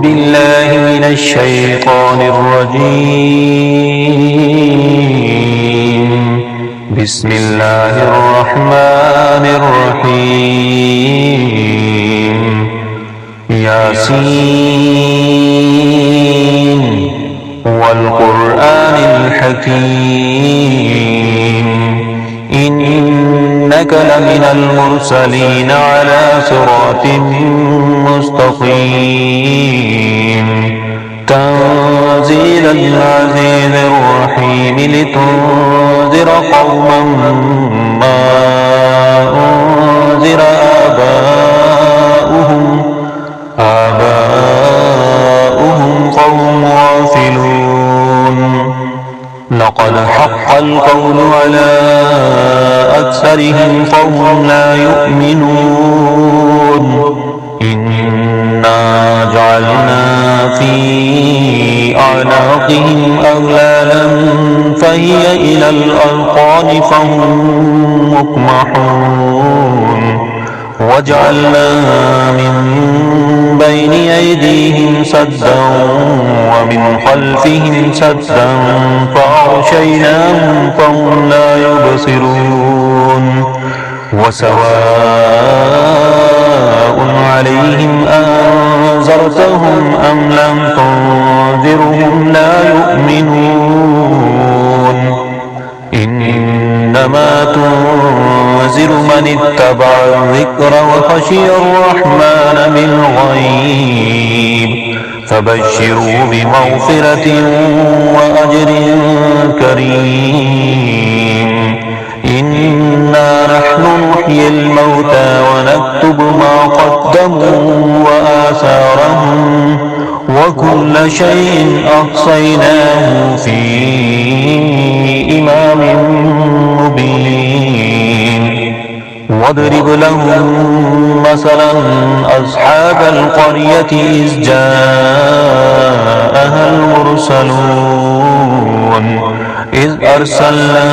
بالله من الشيطان الرجيم. بسم الله الرحمن الرحيم. ياسين والقرآن الحكيم إنك لمن المرسلين على صراط مستقيم تنزيل العزيز الرحيم لتنذر قوما ما أنذر آباؤهم فهم غافلون. لقد حق القول على أكثرهم فهم لا يؤمنون. إنا جعلنا في أعناقهم أغلالا فهي إلى الأذقان فهم مقمحون. وجعلنا من بين أيديهم سدا ومن خلفهم سدا فأغشيناهم فهم لا يبصرون. وسواء عليهم أنذرتهم أم لم تنذرهم لا يؤمنون. إنما تنذر من اتبع الذكر وخشي الرحمن بالغيب فبشروا بمغفرة وأجر كريم. إنا نحن نحيي الموتى ونكتب ما قدموا وآثارهم وكل شيء أحصيناه في إمام مبين. واضرب لهم مثلا أصحاب القرية إذ جاءها المرسلون إذ أرسلنا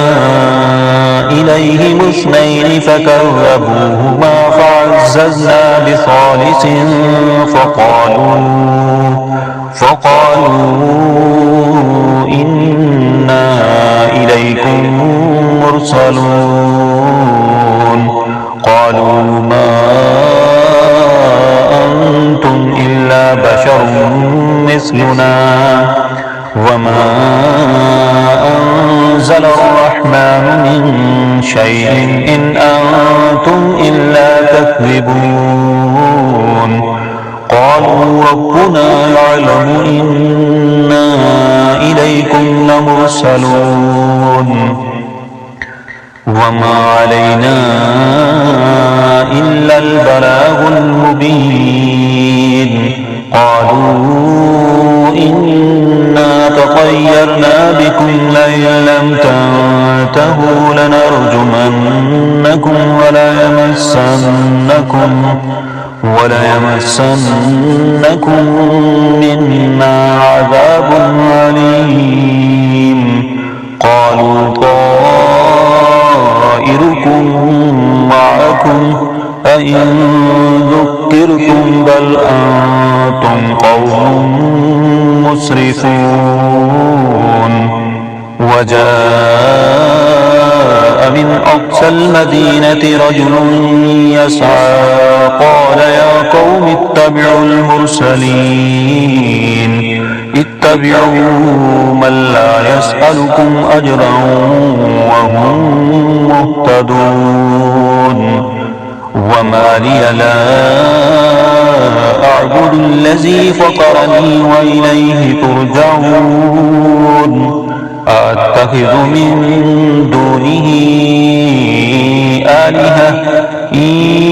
إليهم اثنين فكذبوهما فعززنا بثالث فقالوا إنا إليكم مرسلون. قالوا ما أنتم إلا بشر مثلنا وما أنزل الرحمن من شيء إن أنتم إلا تكذبون. قالوا ربنا يعلم إنا إليكم لمرسلون وما علينا إلا البلاغ المبين. قالوا إنا تطيرنا بكم لئن لم تنتهوا لنرجمنكم وليمسنكم منا عذاب أليم. قالوا طائركم معكم أئن ذكرتم بل أنتم قوم مسرفون. وجاء من أقصى المدينة رجل يسعى قال يا قوم اتبعوا المرسلين اتبعوا من لا يسألكم أجرا وهم مهتدون. وما لي لا أعبد الذي فطرني وإليه ترجعون. أتخذ من دونه آلهة إن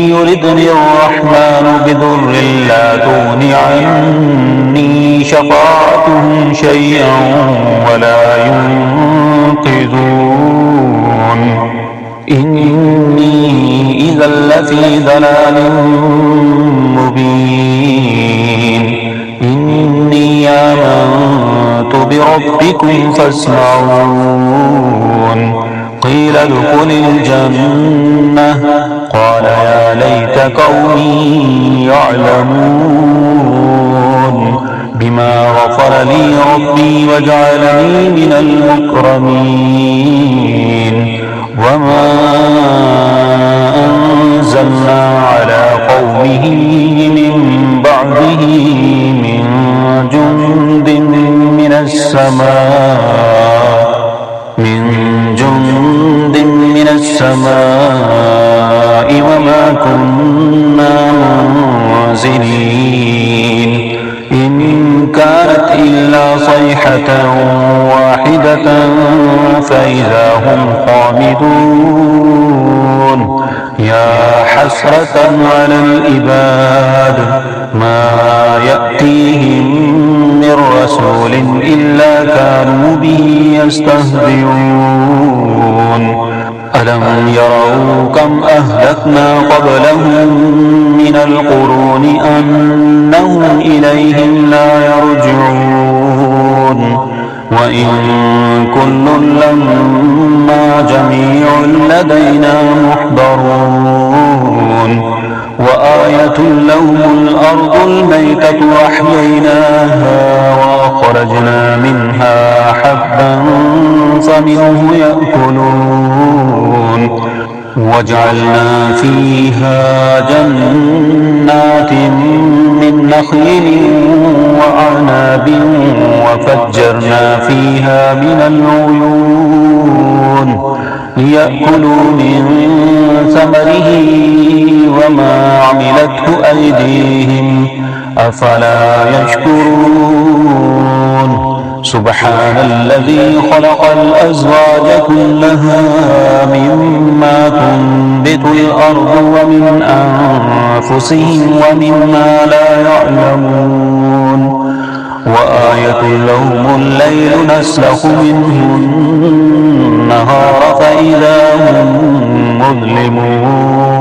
يردني الرحمن بضر لا تغن عني شفاعتهم شيئا ولا ينقذون. إني إذا لفي ضلال مبين. إني آمنت بربكم فاسمعون. قيل ادخل الجنة قال يا ليت قومي يعلمون. ربي وجعلني من المكرمين وما أنزلنا على قومه من بعده من جند من السماء وما كنا منزلين إن كانت إلا صيحة واحدة فإذا هم خامدون يا حسرة على العباد ما يأتيهم من رسول إلا كانوا به يستهزئون ألم يروا كم أهلكنا قبلهم من القرون أنهم إليهم لا يرجعون وإن كل لما جميع لدينا محضرون وآية لهم الأرض الميتة أحييناها وأخرجنا منها حبا فمنه يأكلون وجعلنا فيها جنات من نخيل وأعناب وفجرنا فيها من العيون ليأكلوا من ثمره وما عملته أيديهم أفلا يشكرون سبحان الذي خلق الأزواج كلها مما تنبت الأرض ومن أنفسهم ومما لا يعلمون وآية لهم الليل نسلخ منه النهار فإذا هم مظلمون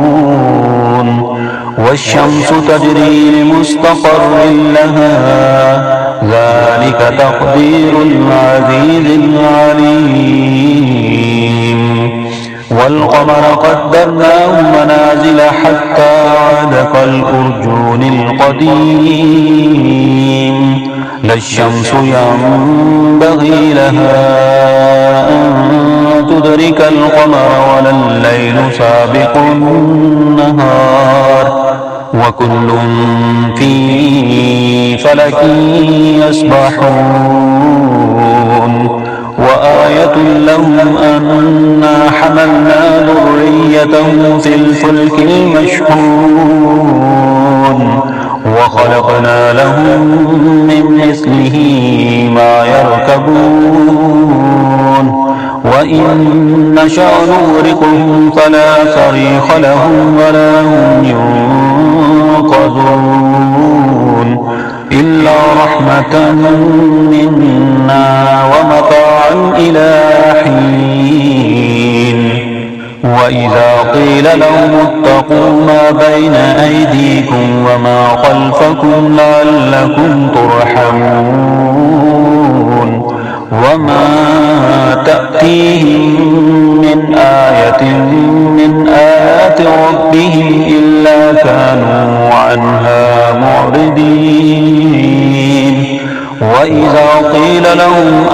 والشمس تجري لمستقر لها ذلك تقدير العزيز العليم والقمر قدرناه منازل حتى عاد كالأرجون القديم لا الشمس ينبغي لها أن تدرك القمر ولا الليل سابق النهار وكل في فلك يسبحون وآية لهم أنا حملنا ذريتهم في الفلك المشحون وخلقنا لهم من مثله ما يركبون وإن نشأ نغرقهم فلا صريخ لهم ولا هم ينقذون إلا رحمة منا ومتاعا إلى حين وإذا قيل لهم اتقوا ما بين أيديكم وما خلفكم لعلكم ترحمون وما تأتيهم من آية من آيات ربهم إلا كانوا عنها معرضين وإذا قيل لهم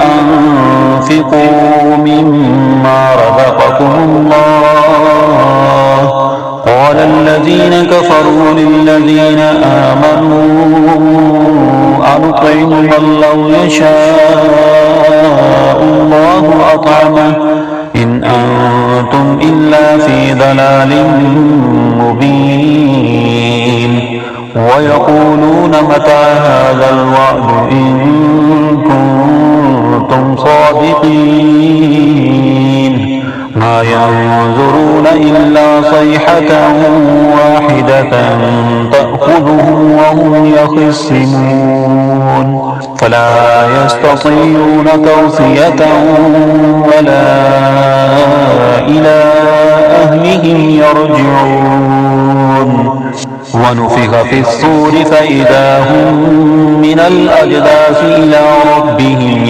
أنفقوا مما رزقكم الله قال الذين كفروا للذين آمنوا أنطعم من لو يشاء الله أطعمه إن أنتم إلا في ضلال مبين ويقولون متى هذا الوعد إن كنتم صادقين ما ينظرون إلا صيحة واحدة تأخذهم وهم يخصمون فلا يستطيعون توصية ولا إلى أهلهم يرجعون ونفخ في الصور فإذا هم من الأجداث إلى ربهم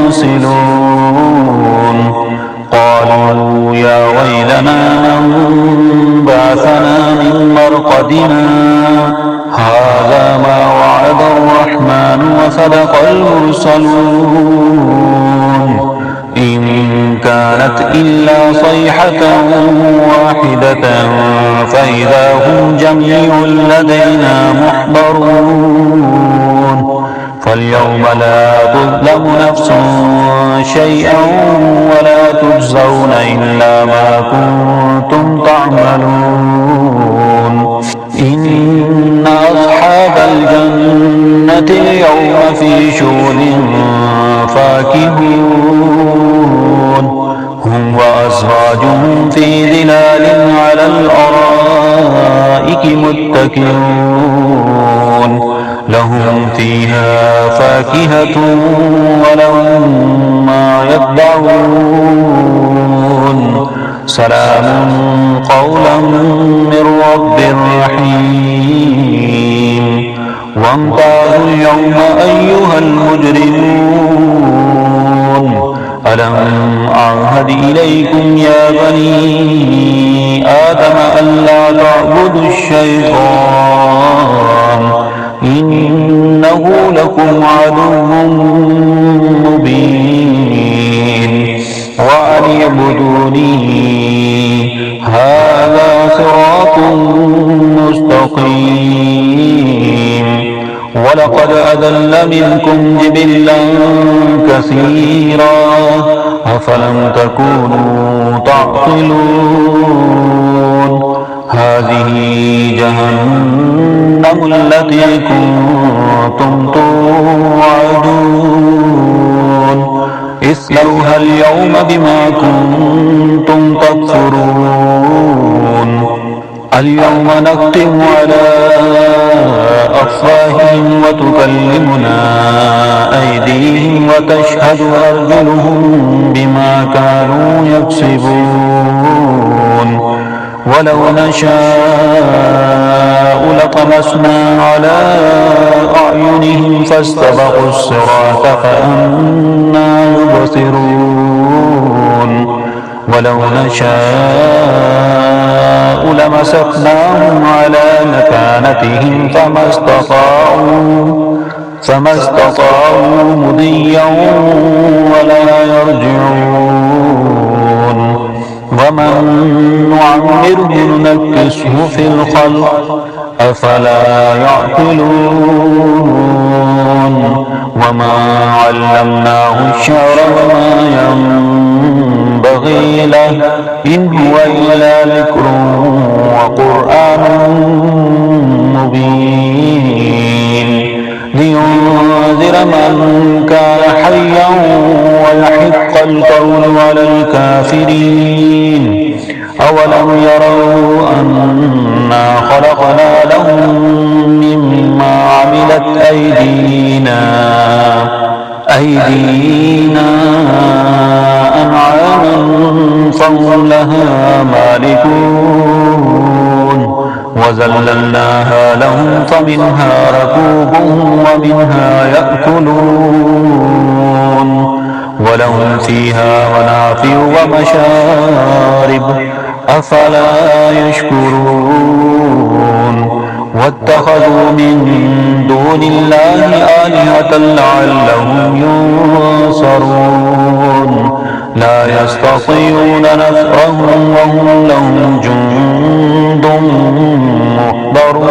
ينسلون قالوا يا ويلنا من بعثنا من مرقدنا هذا ما وعد الرحمن وصدق المرسلون إن كانت إلا صيحة واحدة فإذا هم جميع لدينا محضرون فاليوم لا تظلم نفس شيئا ولا تجزون إلا ما كنتم تعملون إن أصحاب الجنة اليوم في شغل فاكهون هم وأزواجهم في ظلال على الأرائك متكئون لهم فيها فاكهة ولهم ما يدعون سلام قولا من رب رحيم وامتازوا اليوم أيها المجرمون ألم أعهد إليكم يا بني آدم ألا تعبدوا الشيطان إنه لكم عدو مبين وأن اعبدوني هذا صراط مستقيم ولقد أضل منكم جبلا كثيرا أفلم تكونوا تعقلون هذه جهنم التي كنتم توعدون اصلوها اليوم بما كنتم تكفرون اليوم نختم على أفواههم وتكلمنا أيديهم وتشهد أرجلهم بما كانوا يكسبون ولو نشاء لطمسنا على أعينهم فاستبقوا الصراط فأنى يبصرون ولو نشاء لمسخناهم على مكانتهم فما استطاعوا مضيا ولا يرجعون ومن نعمره ننكسه في الخلق أفلا يعقلون وما علمناه الشعر وما ينبغي له إن هو إلا ذكر وقرآن مبين لينذر من كان حيا ويحق القول على الكافرين أولم يروا أنا خلقنا لهم مما عملت أيدينا أنعاما فهم لها مالكون وذللناها لهم فمنها ركوبهم ومنها يأكلون ولهم فيها منافع ومشارب أفلا يشكرون واتخذوا من دون الله آلهة لعلهم ينصرون لا يستطيعون نصرهم وهم لهم جند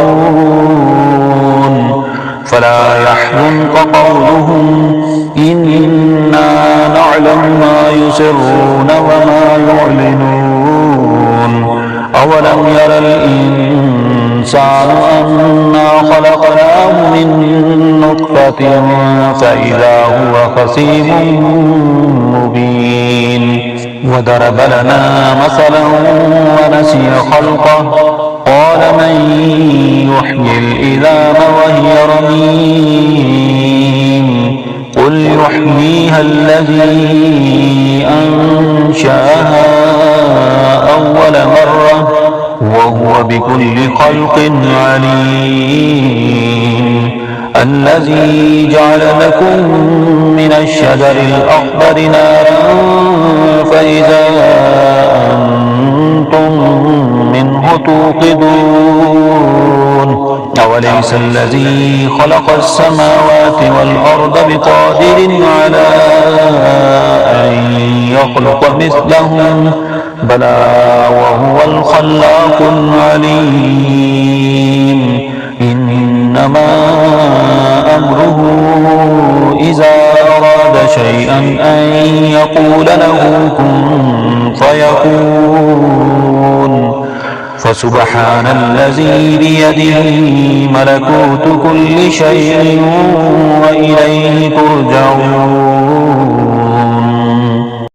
محضرون فلا يحزنك قولهم إنا نعلم ما يسرون وما يعلنون أولم ير الإنسان أنا خلقناه من نطفة فإذا هو خصيم مبين وضرب لنا مثلا ونسي خلقه قال من يحيي العظام وهي رميم قل يحييها الذي أنشأها أول مرة وهو بكل خلق عليم الذي جعل لكم من الشجر الأخضر نارا فإذا أنتم منه توقدون أوليس الذي خلق السماوات والأرض بقادر على أن يخلق مثلهم بلى وهو الخلاق العليم إنما أمره إذا أراد شيئا أن يقول له كن فيكون فسبحان الذي بيده ملكوت كل شيء وإليه ترجعون